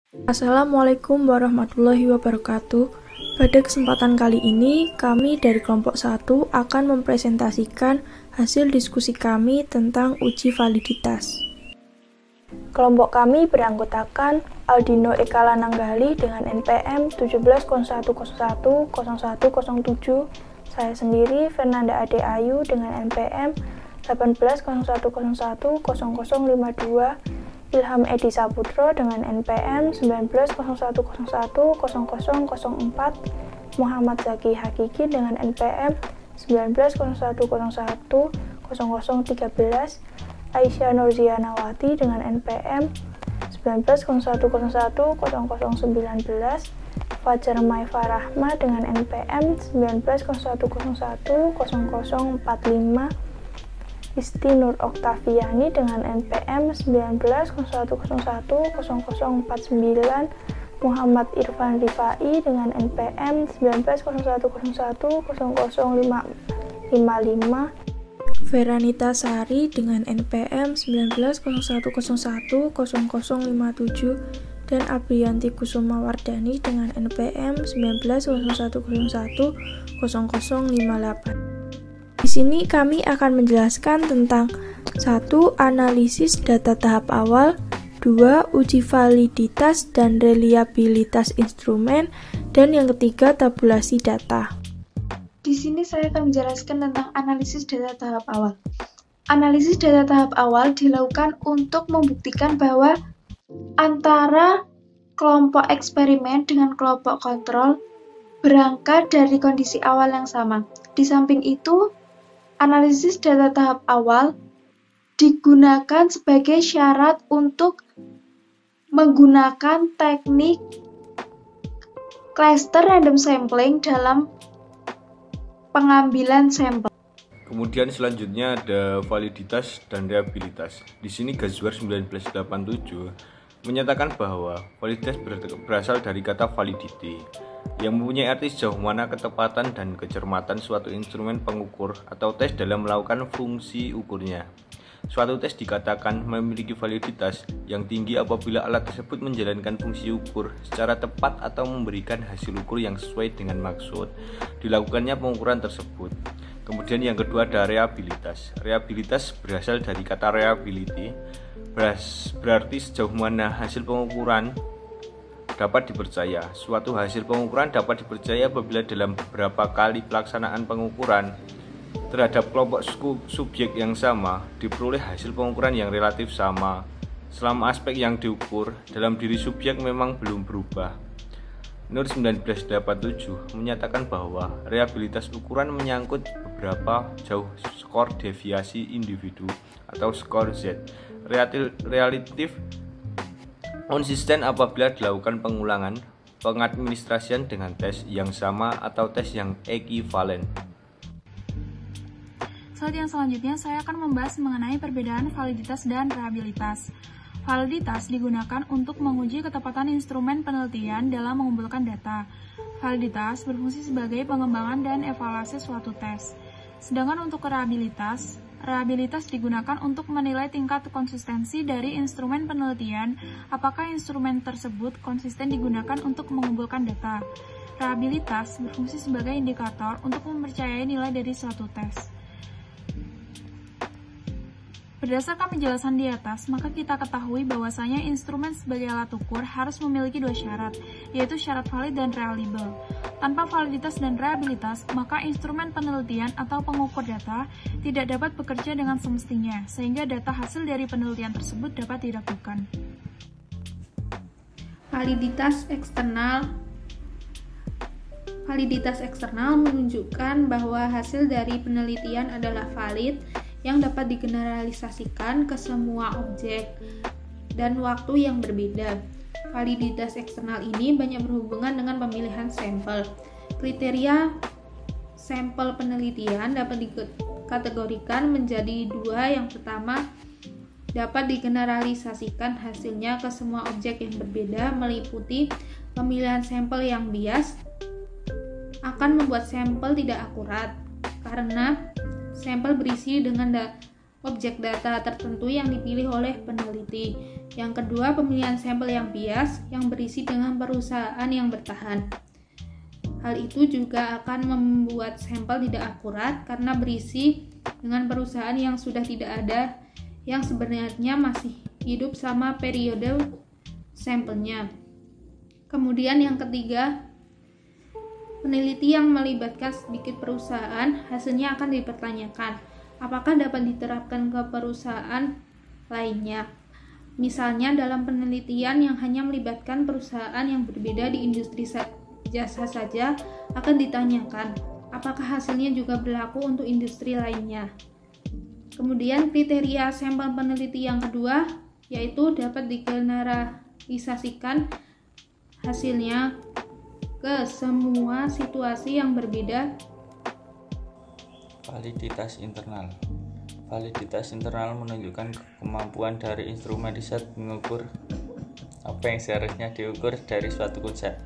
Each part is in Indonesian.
Assalamualaikum warahmatullahi wabarakatuh. Pada kesempatan kali ini, kami dari kelompok 1 akan mempresentasikan hasil diskusi kami tentang uji validitas. Kelompok kami beranggotakan Aldino Eka Lananggali dengan NPM 1701010107, saya sendiri Fernanda Ade Ayu dengan NPM 1801010052, Ilham Edi Saputro dengan NPM 1901010004, Muhammad Zaki Hakiki dengan NPM 1901010013, Aisyah Nurzianawati dengan NPM 1901010019, Fajar Maifa Rahma dengan NPM 1901010045, Isti Nur Oktaviani dengan NPM 1901010049, Muhammad Irfan Rifai dengan NPM 1901010055, Veranita Sari dengan NPM 1901010057, dan Abriyanti Kusuma Wardani dengan NPM 1901010058. Di sini kami akan menjelaskan tentang 1. Analisis data tahap awal, 2. Uji validitas dan reliabilitas instrumen, dan yang ketiga tabulasi data. Di sini saya akan menjelaskan tentang analisis data tahap awal. Analisis data tahap awal dilakukan untuk membuktikan bahwa antara kelompok eksperimen dengan kelompok kontrol berangkat dari kondisi awal yang sama. Di samping itu, analisis data tahap awal digunakan sebagai syarat untuk menggunakan teknik cluster random sampling dalam pengambilan sampel. Kemudian selanjutnya ada validitas dan reliabilitas. Di sini Gazwar 1987 menyatakan bahwa validitas berasal dari kata validity, yang mempunyai arti sejauh mana ketepatan dan kecermatan suatu instrumen pengukur atau tes dalam melakukan fungsi ukurnya. Suatu tes dikatakan memiliki validitas yang tinggi apabila alat tersebut menjalankan fungsi ukur secara tepat atau memberikan hasil ukur yang sesuai dengan maksud dilakukannya pengukuran tersebut. Kemudian yang kedua ada reliabilitas. Reliabilitas berasal dari kata reliability, berarti sejauh mana hasil pengukuran dapat dipercaya. Suatu hasil pengukuran dapat dipercaya apabila dalam beberapa kali pelaksanaan pengukuran terhadap kelompok subjek yang sama diperoleh hasil pengukuran yang relatif sama selama aspek yang diukur dalam diri subjek memang belum berubah. Nur 1987 menyatakan bahwa reliabilitas ukuran menyangkut beberapa jauh skor deviasi individu atau skor Z. Relatif konsisten apabila dilakukan pengulangan pengadministrasian dengan tes yang sama atau tes yang ekivalen. Slide yang selanjutnya saya akan membahas mengenai perbedaan validitas dan reliabilitas. Validitas digunakan untuk menguji ketepatan instrumen penelitian dalam mengumpulkan data. Validitas berfungsi sebagai pengembangan dan evaluasi suatu tes. Sedangkan untuk reliabilitas digunakan untuk menilai tingkat konsistensi dari instrumen penelitian, apakah instrumen tersebut konsisten digunakan untuk mengumpulkan data. Reliabilitas berfungsi sebagai indikator untuk mempercayai nilai dari suatu tes. Berdasarkan penjelasan di atas, maka kita ketahui bahwasanya instrumen sebagai alat ukur harus memiliki dua syarat, yaitu syarat valid dan reliable. Tanpa validitas dan reliabilitas, maka instrumen penelitian atau pengukur data tidak dapat bekerja dengan semestinya, sehingga data hasil dari penelitian tersebut dapat diragukan. Validitas eksternal menunjukkan bahwa hasil dari penelitian adalah valid yang dapat digeneralisasikan ke semua objek dan waktu yang berbeda. Validitas eksternal ini banyak berhubungan dengan pemilihan sampel. Kriteria sampel penelitian dapat dikategorikan menjadi dua. Yang pertama, dapat digeneralisasikan hasilnya ke semua objek yang berbeda, meliputi pemilihan sampel yang bias akan membuat sampel tidak akurat karena sampel berisi dengan objek data tertentu yang dipilih oleh peneliti. Yang kedua, pemilihan sampel yang bias yang berisi dengan perusahaan yang bertahan. Hal itu juga akan membuat sampel tidak akurat karena berisi dengan perusahaan yang sudah tidak ada, yang sebenarnya masih hidup sama periode sampelnya. Kemudian yang ketiga, peneliti yang melibatkan sedikit perusahaan, hasilnya akan dipertanyakan apakah dapat diterapkan ke perusahaan lainnya. Misalnya dalam penelitian yang hanya melibatkan perusahaan yang berbeda di industri jasa saja, akan ditanyakan apakah hasilnya juga berlaku untuk industri lainnya. Kemudian kriteria sampel peneliti yang kedua yaitu dapat digeneralisasikan hasilnya ke semua situasi yang berbeda. Validitas internal. Validitas internal menunjukkan kemampuan dari instrumen riset mengukur apa yang seharusnya diukur dari suatu konsep.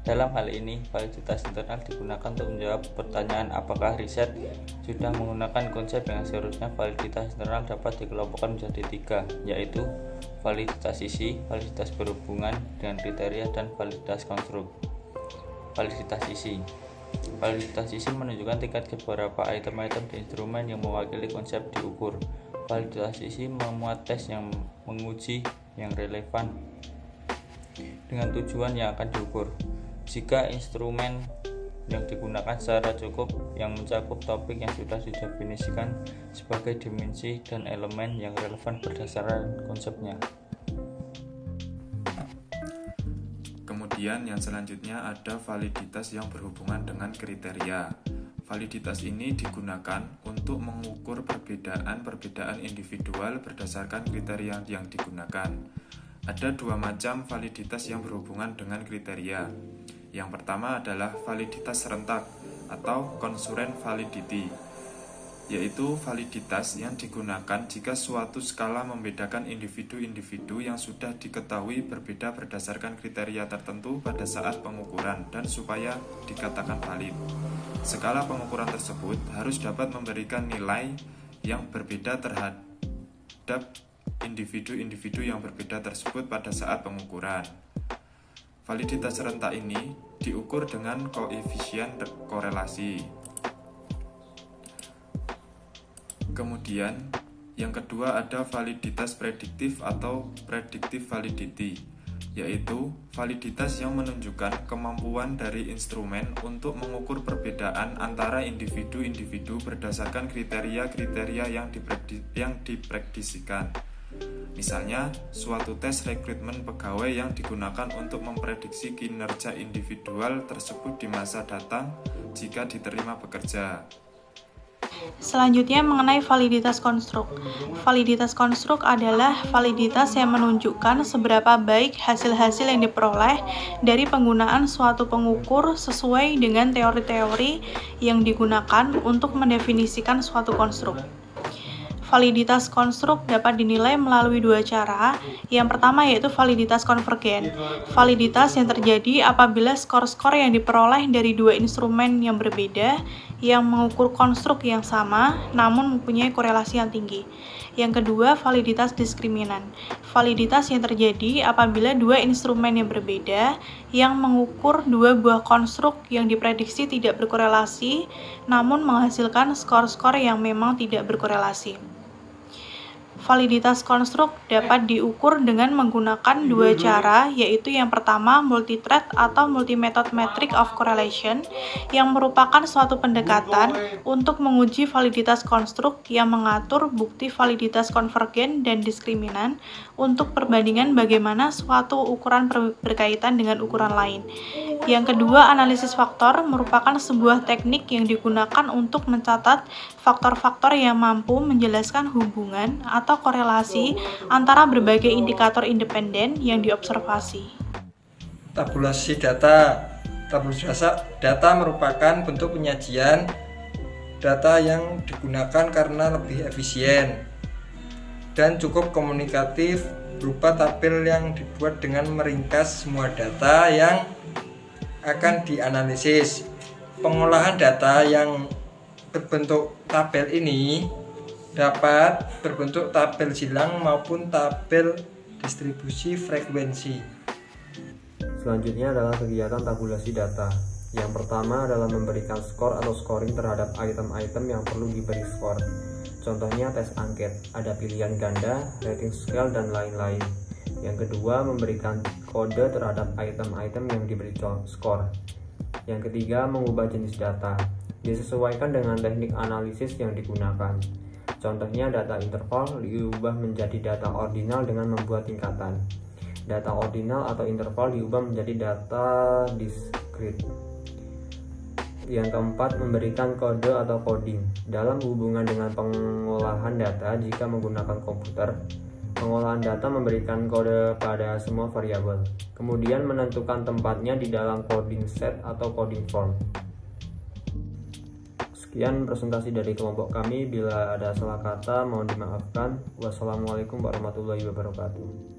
Dalam hal ini, validitas internal digunakan untuk menjawab pertanyaan apakah riset sudah menggunakan konsep yang seharusnya. Validitas internal dapat dikelompokkan menjadi 3, yaitu validitas isi, validitas berhubungan dengan kriteria, dan validitas konstruk. Validitas isi. Validitas isi menunjukkan tingkat beberapa item-item di instrumen yang mewakili konsep diukur. Validitas isi memuat tes yang menguji yang relevan dengan tujuan yang akan diukur. Jika instrumen yang digunakan secara cukup yang mencakup topik yang sudah didefinisikan sebagai dimensi dan elemen yang relevan berdasarkan konsepnya. Kemudian yang selanjutnya ada validitas yang berhubungan dengan kriteria. Validitas ini digunakan untuk mengukur perbedaan individual berdasarkan kriteria yang digunakan. Ada 2 macam validitas yang berhubungan dengan kriteria. Yang pertama adalah validitas serentak atau concurrent validity, yaitu validitas yang digunakan jika suatu skala membedakan individu-individu yang sudah diketahui berbeda berdasarkan kriteria tertentu pada saat pengukuran dan supaya dikatakan valid. Skala pengukuran tersebut harus dapat memberikan nilai yang berbeda terhadap individu-individu yang berbeda tersebut pada saat pengukuran. Validitas serentak ini diukur dengan koefisien korelasi. Kemudian, yang kedua ada validitas prediktif atau predictive validity, yaitu validitas yang menunjukkan kemampuan dari instrumen untuk mengukur perbedaan antara individu-individu berdasarkan kriteria-kriteria yang diprediksikan. Misalnya, suatu tes rekrutmen pegawai yang digunakan untuk memprediksi kinerja individual tersebut di masa datang jika diterima bekerja. Selanjutnya mengenai validitas konstruk. Validitas konstruk adalah validitas yang menunjukkan seberapa baik hasil-hasil yang diperoleh dari penggunaan suatu pengukur sesuai dengan teori-teori yang digunakan untuk mendefinisikan suatu konstruk. Validitas konstruk dapat dinilai melalui 2 cara. Yang pertama yaitu validitas konvergen. Validitas yang terjadi apabila skor-skor yang diperoleh dari 2 instrumen yang berbeda yang mengukur konstruk yang sama namun mempunyai korelasi yang tinggi. Yang kedua, validitas diskriminan. Validitas yang terjadi apabila 2 instrumen yang berbeda yang mengukur 2 buah konstruk yang diprediksi tidak berkorelasi namun menghasilkan skor-skor yang memang tidak berkorelasi. Validitas konstruk dapat diukur dengan menggunakan 2 cara, yaitu yang pertama multi-thread atau multi-method metric of correlation, yang merupakan suatu pendekatan untuk menguji validitas konstruk yang mengatur bukti validitas konvergen dan diskriminan untuk perbandingan bagaimana suatu ukuran berkaitan dengan ukuran lain. Yang kedua, analisis faktor merupakan sebuah teknik yang digunakan untuk mencatat faktor-faktor yang mampu menjelaskan hubungan atau korelasi antara berbagai indikator independen yang diobservasi. Tabulasi data. Tabulasi data merupakan bentuk penyajian data yang digunakan karena lebih efisien dan cukup komunikatif, berupa tabel yang dibuat dengan meringkas semua data yang akan dianalisis. Pengolahan data yang berbentuk tabel ini dapat berbentuk tabel silang maupun tabel distribusi frekuensi. Selanjutnya adalah kegiatan tabulasi data. Yang pertama adalah memberikan skor atau scoring terhadap item-item yang perlu diberi skor. Contohnya tes angket, ada pilihan ganda, rating scale, dan lain-lain. Yang kedua, memberikan kode terhadap item-item yang diberi skor. Yang ketiga, mengubah jenis data, disesuaikan dengan teknik analisis yang digunakan. Contohnya data interval diubah menjadi data ordinal dengan membuat tingkatan. Data ordinal atau interval diubah menjadi data diskrit. Yang keempat, memberikan kode atau coding. Dalam hubungan dengan pengolahan data, jika menggunakan komputer, pengolahan data memberikan kode pada semua variabel, kemudian menentukan tempatnya di dalam coding set atau coding form. Sekian presentasi dari kelompok kami. Bila ada salah kata, mohon dimaafkan. Wassalamualaikum warahmatullahi wabarakatuh.